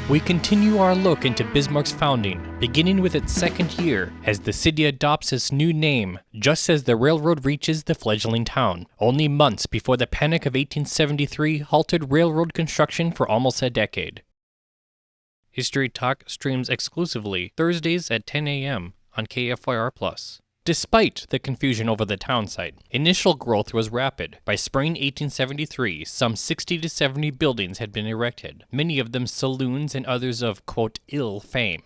We continue our look into Bismarck's founding, beginning with its second year, as the city adopts its new name, just as the railroad reaches the fledgling town, only months before the Panic of 1873 halted railroad construction for almost a decade. History Talk streams exclusively Thursdays at 10 a.m. on KFYR+. Despite the confusion over the town site, initial growth was rapid. By spring 1873, some 60 to 70 buildings had been erected, many of them saloons and others of, quote, ill fame.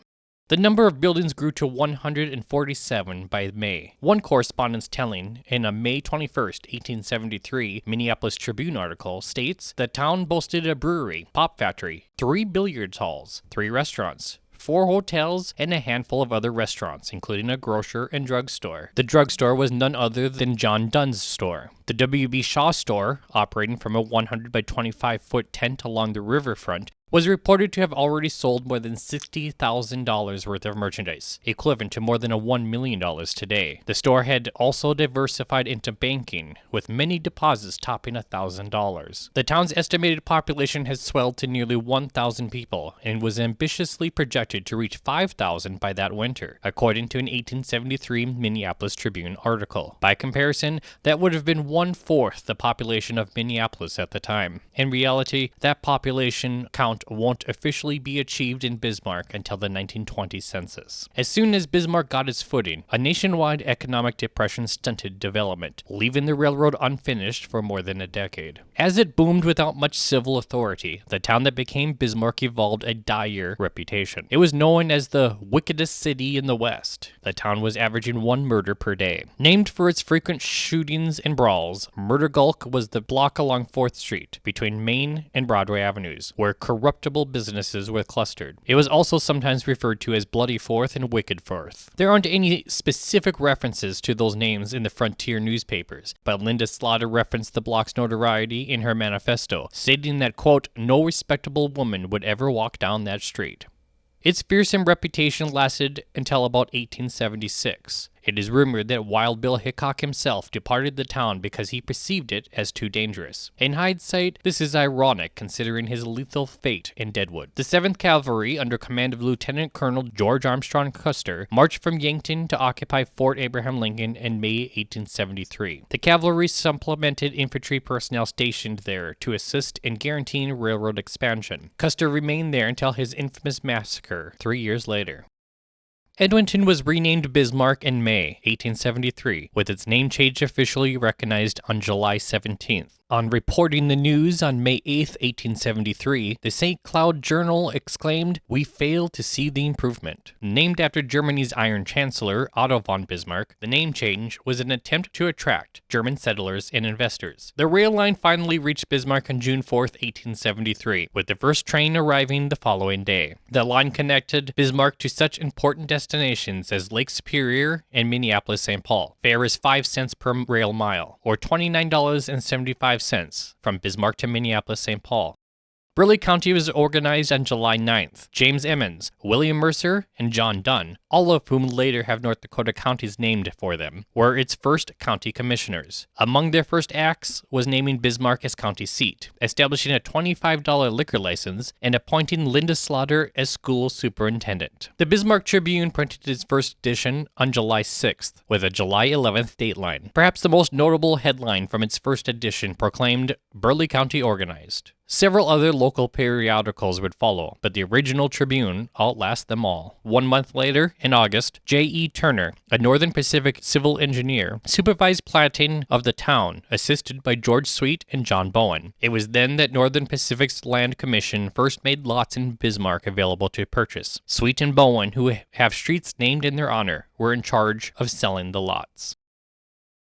The number of buildings grew to 147 by May. One correspondence telling, in a May 21, 1873, Minneapolis Tribune article, states the town boasted a brewery, pop factory, 3 billiards halls, 3 restaurants, 4 hotels, and a handful of other restaurants, including a grocer and drugstore. The drugstore was none other than John Dunn's store. The W.B. Shaw store, operating from a 100 by 25-foot tent along the riverfront, was reported to have already sold more than $60,000 worth of merchandise, equivalent to more than $1 million today. The store had also diversified into banking, with many deposits topping $1,000. The town's estimated population has swelled to nearly 1,000 people, and was ambitiously projected to reach 5,000 by that winter, according to an 1873 Minneapolis Tribune article. By comparison, that would have been 1/4 the population of Minneapolis at the time. In reality, that population count won't officially be achieved in Bismarck until the 1920 census. As soon as Bismarck got its footing, a nationwide economic depression stunted development, leaving the railroad unfinished for more than a decade. As it boomed without much civil authority, the town that became Bismarck evolved a dire reputation. It was known as the wickedest city in the West. The town was averaging 1 murder per day. Named for its frequent shootings and brawls, Murder Gulch was the block along 4th Street, between Main and Broadway Avenues, where corruptible businesses were clustered. It was also sometimes referred to as Bloody Fourth and Wicked Fourth. There aren't any specific references to those names in the frontier newspapers, but Linda Slaughter referenced the block's notoriety in her manifesto, stating that, quote, no respectable woman would ever walk down that street. Its fearsome reputation lasted until about 1876. It is rumored that Wild Bill Hickok himself departed the town because he perceived it as too dangerous. In hindsight, this is ironic considering his lethal fate in Deadwood. The 7th Cavalry, under command of Lieutenant Colonel George Armstrong Custer, marched from Yankton to occupy Fort Abraham Lincoln in May 1873. The cavalry supplemented infantry personnel stationed there to assist in guaranteeing railroad expansion. Custer remained there until his infamous massacre 3 years later. Edmonton was renamed Bismarck in May 1873, with its name change officially recognized on July 17th. On reporting the news on May 8, 1873, the St. Cloud Journal exclaimed, "We fail to see the improvement." Named after Germany's Iron Chancellor, Otto von Bismarck, the name change was an attempt to attract German settlers and investors. The rail line finally reached Bismarck on June 4, 1873, with the first train arriving the following day. The line connected Bismarck to such important destinations as Lake Superior and Minneapolis-St. Paul. Fare is 5 cents per rail mile, or $29.75 from Bismarck to Minneapolis-St. Paul. Burleigh County was organized on July 9th. James Emmons, William Mercer, and John Dunn, all of whom later have North Dakota counties named for them, were its first county commissioners. Among their first acts was naming Bismarck as county seat, establishing a $25 liquor license, and appointing Linda Slaughter as school superintendent. The Bismarck Tribune printed its first edition on July 6th, with a July 11th dateline. Perhaps the most notable headline from its first edition proclaimed, "Burleigh County Organized." Several other local periodicals would follow, but the original Tribune outlasted them all. 1 month later, in August, J.E. Turner, a Northern Pacific civil engineer, supervised platting of the town, assisted by George Sweet and John Bowen. It was then that Northern Pacific's Land Commission first made lots in Bismarck available to purchase. Sweet and Bowen, who have streets named in their honor, were in charge of selling the lots.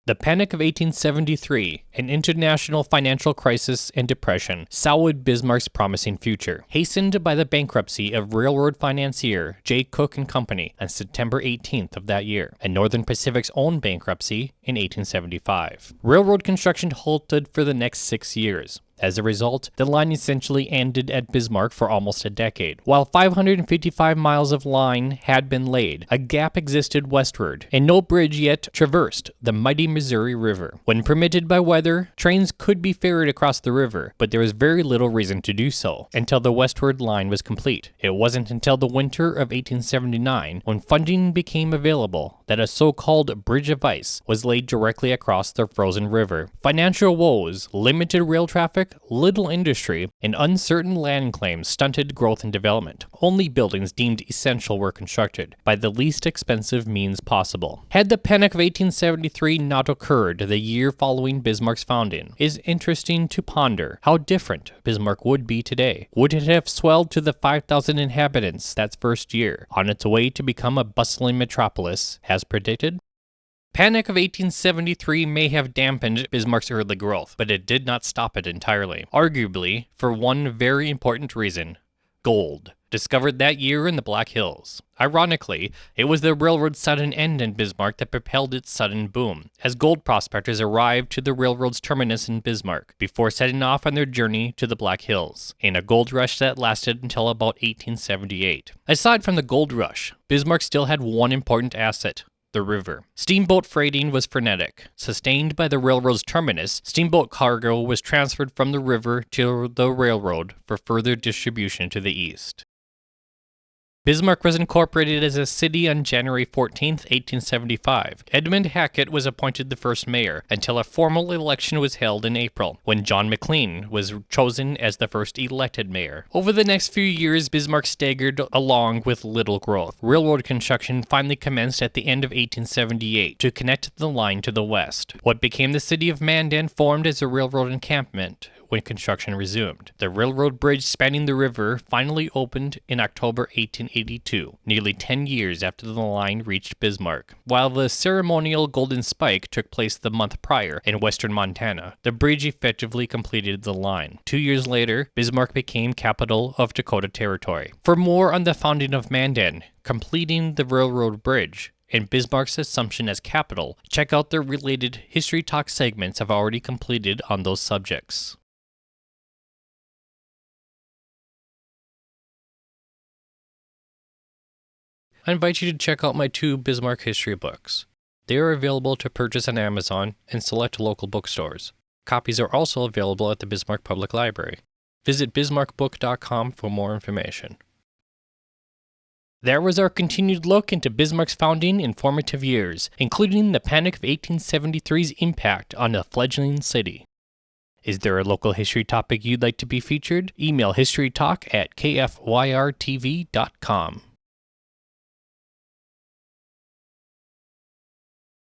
The Panic of 1873, an international financial crisis and depression, soured Bismarck's promising future, hastened by the bankruptcy of railroad financier J. Cook and Company on September 18th of that year, and Northern Pacific's own bankruptcy in 1875. Railroad construction halted for the next 6 years. As a result, the line essentially ended at Bismarck for almost a decade. While 555 miles of line had been laid, a gap existed westward, and no bridge yet traversed the mighty Missouri River. When permitted by weather, trains could be ferried across the river, but there was very little reason to do so until the westward line was complete. It wasn't until the winter of 1879, when funding became available, that a so-called bridge of ice was laid directly across the frozen river. Financial woes, limited rail traffic, little industry, and uncertain land claims stunted growth and development. Only buildings deemed essential were constructed by the least expensive means possible. Had the Panic of 1873 not occurred the year following Bismarck's founding, it is interesting to ponder how different Bismarck would be today. Would it have swelled to the 5,000 inhabitants that first year, on its way to become a bustling metropolis, as predicted? Panic of 1873 may have dampened Bismarck's early growth, but it did not stop it entirely. Arguably, for one very important reason: gold, discovered that year in the Black Hills. Ironically, it was the railroad's sudden end in Bismarck that propelled its sudden boom, as gold prospectors arrived to the railroad's terminus in Bismarck before setting off on their journey to the Black Hills, in a gold rush that lasted until about 1878. Aside from the gold rush, Bismarck still had one important asset: the river. Steamboat freighting was frenetic. Sustained by the railroad's terminus, steamboat cargo was transferred from the river to the railroad for further distribution to the east. Bismarck was incorporated as a city on January 14, 1875. Edmund Hackett was appointed the first mayor until a formal election was held in April, when John McLean was chosen as the first elected mayor. Over the next few years, Bismarck staggered along with little growth. Railroad construction finally commenced at the end of 1878 to connect the line to the west. What became the city of Mandan formed as a railroad encampment when construction resumed. The railroad bridge spanning the river finally opened in October 1882, nearly 10 years after the line reached Bismarck. While the ceremonial Golden Spike took place the month prior in western Montana, the bridge effectively completed the line. 2 years later, Bismarck became capital of Dakota Territory. For more on the founding of Mandan, completing the railroad bridge, and Bismarck's assumption as capital, check out the related History Talk segments I've already completed on those subjects. I invite you to check out my 2 Bismarck history books. They are available to purchase on Amazon and select local bookstores. Copies are also available at the Bismarck Public Library. Visit bismarckbook.com for more information. There was our continued look into Bismarck's founding and formative years, including the Panic of 1873's impact on the fledgling city. Is there a local history topic you'd like to be featured? Email historytalk@kfyrtv.com.